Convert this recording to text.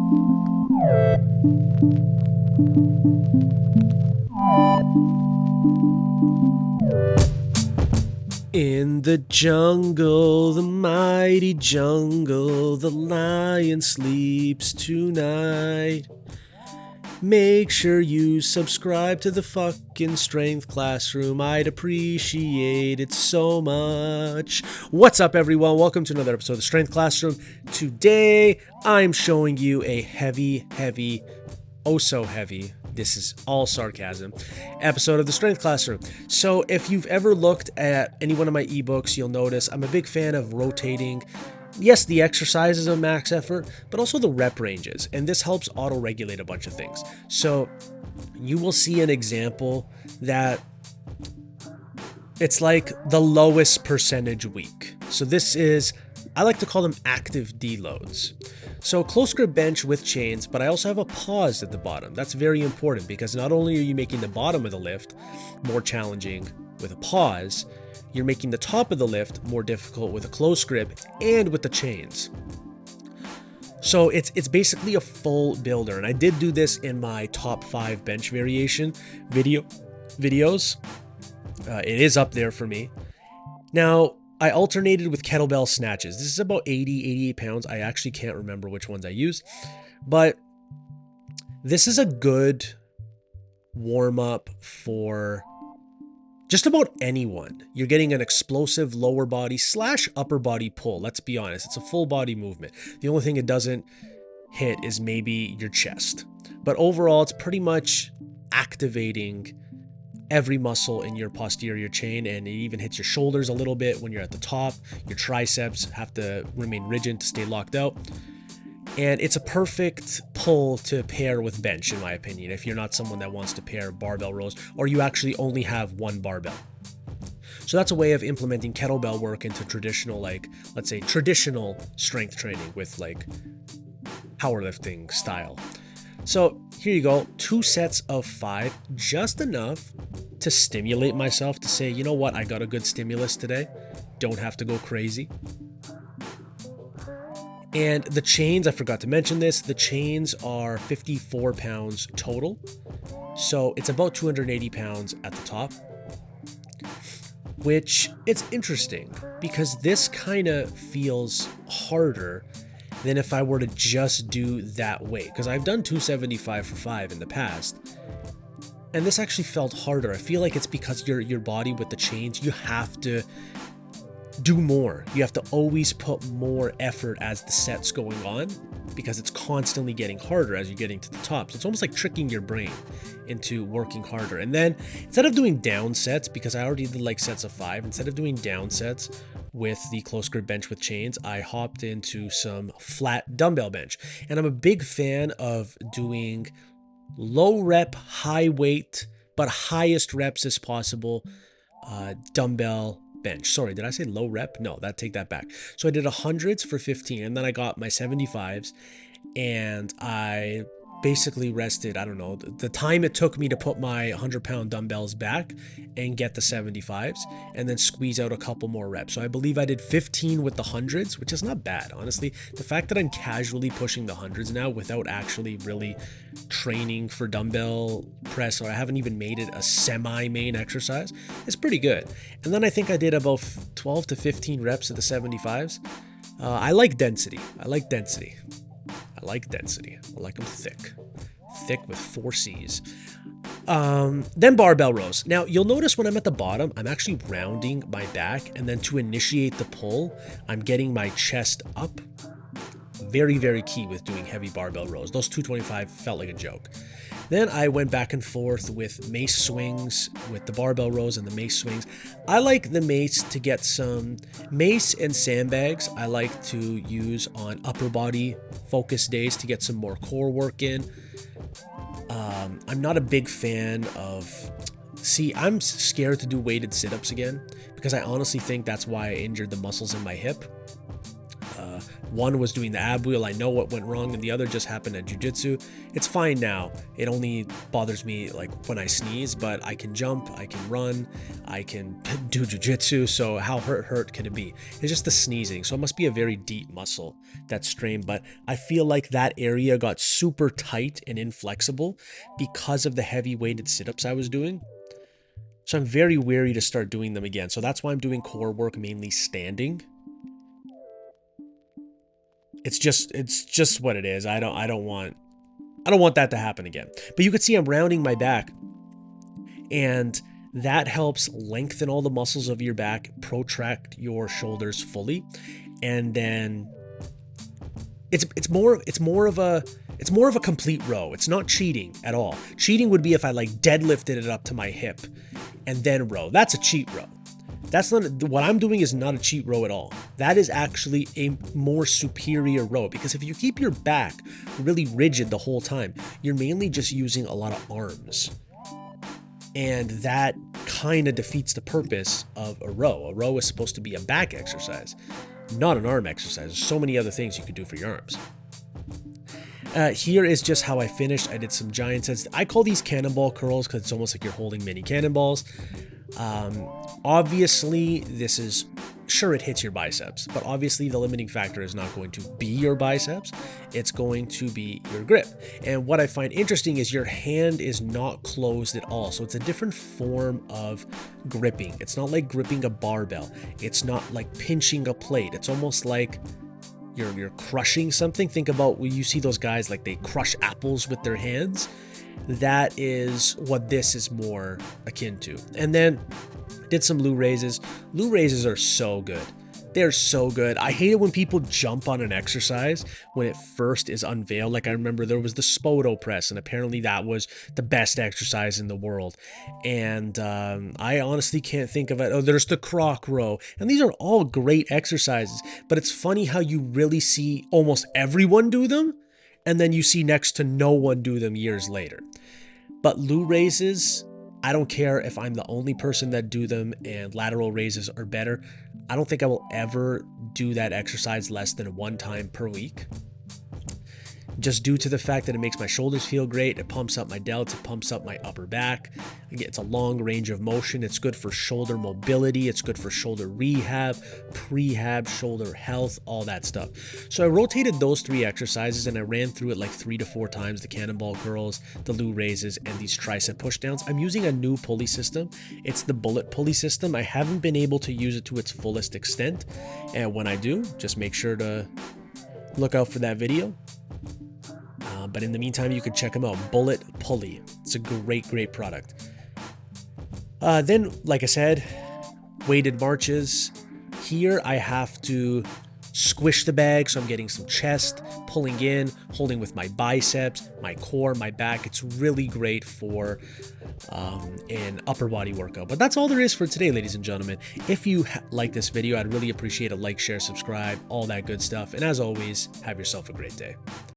In the jungle, the mighty jungle, the lion sleeps tonight. Make sure you subscribe to the fucking Strength Classroom. I'd appreciate it so much. What's up, everyone? Welcome to another episode of the Strength Classroom. Today, I'm showing you a heavy, oh so heavy, this is all sarcasm, episode of the Strength Classroom. So if you've ever looked at any one of my ebooks, you'll notice I'm a big fan of rotating, yes, the exercises of max effort, but also the rep ranges. And this helps auto-regulate a bunch of things. So you will see an example that it's like the lowest percentage week. So this is, I like to call them active deloads. So close grip bench with chains, but I also have a pause at the bottom. That's very important because not only are you making the bottom of the lift more challenging with a pause, you're making the top of the lift more difficult with a close grip and with the chains. So it's basically a full builder. And I did do this in my top 5 bench variation videos. It is up there for me. Now, I alternated with kettlebell snatches. This is about 88 pounds. I actually can't remember which ones I used, but this is a good warm up for just about anyone. You're getting an explosive lower body / upper body pull. Let's be honest. It's a full body movement. The only thing it doesn't hit is maybe your chest, but overall it's pretty much activating every muscle in your posterior chain, and it even hits your shoulders a little bit when you're at the top. Your triceps have to remain rigid to stay locked out. And it's a perfect pull to pair with bench, in my opinion, if you're not someone that wants to pair barbell rows or you actually only have one barbell. So that's a way of implementing kettlebell work into traditional, like, let's say traditional strength training with like powerlifting style. So here you go, 2 sets of 5, just enough to stimulate myself to say, you know what, I got a good stimulus today. Don't have to go crazy. And the chains, I forgot to mention this, the chains are 54 pounds total. So it's about 280 pounds at the top, which it's interesting because this kind of feels harder than if I were to just do that weight, because I've done 275 for 5 in the past, and this actually felt harder. I feel like it's because your body with the chains, you have to do more. You have to always put more effort as the set's going on because it's constantly getting harder as you're getting to the top. So it's almost like tricking your brain into working harder. And then instead of doing down sets, because I already did like sets of 5, instead of doing down sets with the close grip bench with chains, I hopped into some flat dumbbell bench. And I'm a big fan of doing low rep, high weight, but highest reps as possible dumbbell bench. Sorry, did I say low rep? No, take that back. So I did 100s for 15, and then I got my 75s, and I basically rested, I don't know, the time it took me to put my 100-pound dumbbells back and get the 75s, and then squeeze out a couple more reps. So I believe I did 15 with the 100s, which is not bad, honestly. The fact that I'm casually pushing the 100s now without actually really training for dumbbell press, or I haven't even made it a semi-main exercise, is pretty good. And then I think I did about 12 to 15 reps of the 75s. I like density. I like them thick with 4 C's. Then barbell rows. Now you'll notice when I'm at the bottom, I'm actually rounding my back, and then to initiate the pull, I'm getting my chest up. Very, very key with doing heavy barbell rows. Those 225 felt like a joke. Then I went back and forth with mace swings, with the barbell rows and the mace swings. I like the mace to get some mace and sandbags. I like to use on upper body focus days to get some more core work in. I'm not a big fan of, I'm scared to do weighted sit-ups again because I honestly think that's why I injured the muscles in my hip. One was doing the ab wheel. I know what went wrong, and the other just happened at jiu-jitsu. It's fine now. It only bothers me like when I sneeze, but I can jump, I can run, I can do jiu-jitsu. So how hurt can it be? It's just the sneezing. So it must be a very deep muscle that's strained. But I feel like that area got super tight and inflexible because of the heavy weighted sit-ups I was doing. So I'm very wary to start doing them again. So that's why I'm doing core work mainly standing. It's just what it is. I don't want that to happen again. But you can see I'm rounding my back, and that helps lengthen all the muscles of your back, protract your shoulders fully, and then it's more of a complete row. It's not cheating at all. Cheating would be if I like deadlifted it up to my hip and then row. That's a cheat row. That's not what I'm doing. Is not a cheat row at all. That is actually a more superior row, because if you keep your back really rigid the whole time, you're mainly just using a lot of arms, and that kind of defeats the purpose of a row. A row is supposed to be a back exercise, not an arm exercise. There's so many other things you could do for your arms. Here is just how I finished. I did some giant sets. I call these cannonball curls because it's almost like you're holding mini cannonballs. Obviously, this is, sure, it hits your biceps, but obviously the limiting factor is not going to be your biceps. It's going to be your grip. And what I find interesting is your hand is not closed at all. So it's a different form of gripping. It's not like gripping a barbell. It's not like pinching a plate. It's almost like you're crushing something. Think about when you see those guys, like they crush apples with their hands. That is what this is more akin to. And then did some Lou raises. Lou raises are so good. They're so good. I hate it when people jump on an exercise when it first is unveiled. Like I remember there was the Spoto press, and apparently that was the best exercise in the world. And I honestly can't think of it. Oh, there's the croc row. And these are all great exercises. But it's funny how you really see almost everyone do them, and then you see next to no one do them years later. But Lou raises, I don't care if I'm the only person that do them, and lateral raises are better. I don't think I will ever do that exercise less than one time per week, just due to the fact that it makes my shoulders feel great. It pumps up my delts, it pumps up my upper back. Again, it's a long range of motion. It's good for shoulder mobility. It's good for shoulder rehab, prehab, shoulder health, all that stuff. So I rotated those 3 exercises, and I ran through it like 3 to 4 times: the cannonball curls, the Lou raises, and these tricep pushdowns. I'm using a new pulley system. It's the bullet pulley system. I haven't been able to use it to its fullest extent, and when I do, just make sure to look out for that video. But in the meantime, you can check them out. Bullet Pulley. It's a great product. Then, like I said, weighted marches. Here I have to squish the bag, so I'm getting some chest, pulling in, holding with my biceps, my core, my back. It's really great for an upper body workout. But that's all there is for today, ladies and gentlemen. If you like this video, I'd really appreciate a like, share, subscribe, all that good stuff. And as always, have yourself a great day.